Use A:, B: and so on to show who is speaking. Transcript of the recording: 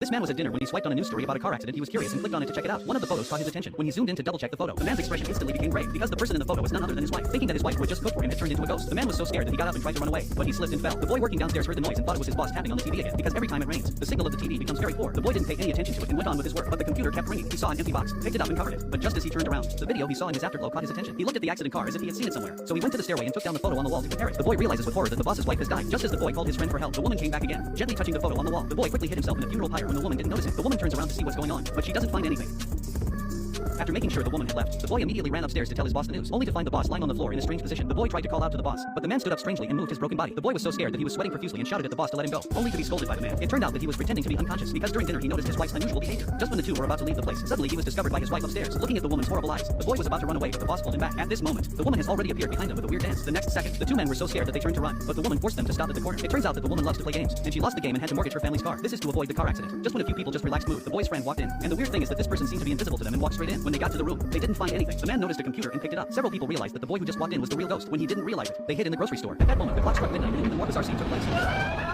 A: This man was at dinner when he swiped on a news story about a car accident. He was curious and clicked on it to check it out. One of the photos caught his attention. When he zoomed in to double check the photo, the man's expression instantly became grave because the person in the photo was none other than his wife. Thinking that his wife who had just cooked for him had turned into a ghost, the man was so scared that he got up and tried to run away, but he slipped and fell. The boy working downstairs heard the noise and thought it was his boss tapping on the TV again, because every time it rains, the signal of the TV becomes very poor. The boy didn't pay any attention to it and went on with his work, but the computer kept ringing. He saw an empty box, picked it up and covered it, but just as he turned around, the video he saw in his afterglow caught his attention. He looked at the accident car as if he had seen it somewhere, so he went to the stairway and took down the photo on the wall to compare it. The boy realizes with horror that the boss's wife has died. Just as the boy called his friend for help, the woman came back again, gently touching the photo on the wall. The boy quickly hid himself in a funeral pyre when the woman didn't notice him. The woman turns around to see what's going on, but she doesn't find anything. After making sure the woman had left, the boy immediately ran upstairs to tell his boss the news, only to find the boss lying on the floor in a strange position. The boy tried to call out to the boss, but the man stood up strangely and moved his broken body. The boy was so scared that he was sweating profusely and shouted at the boss to let him go, only to be scolded by the man. It turned out that he was pretending to be unconscious because during dinner he noticed his wife's unusual behavior. Just when the two were about to leave the place, suddenly he was discovered by his wife upstairs, looking at the woman's horrible eyes. The boy was about to run away, but the boss pulled him back. At this moment, the woman has already appeared behind him with a weird dance. The next second, the two men were so scared that they turned to run, but the woman forced them to stop at the corner. It turns out that the woman loves to play games, and she lost the game and had to mortgage her family's car. This is to avoid the car accident. Just when a few people just relaxed mood, the boy's friend walked in, and the weird thing is that this person seemed to be invisible to them and walked straight in. When they got to the room, they didn't find anything. The man noticed a computer and picked it up. Several people realized that the boy who just walked in was the real ghost. When he didn't realize it, they hid in the grocery store. At that moment, the clock struck midnight and an even more bizarre scene took place.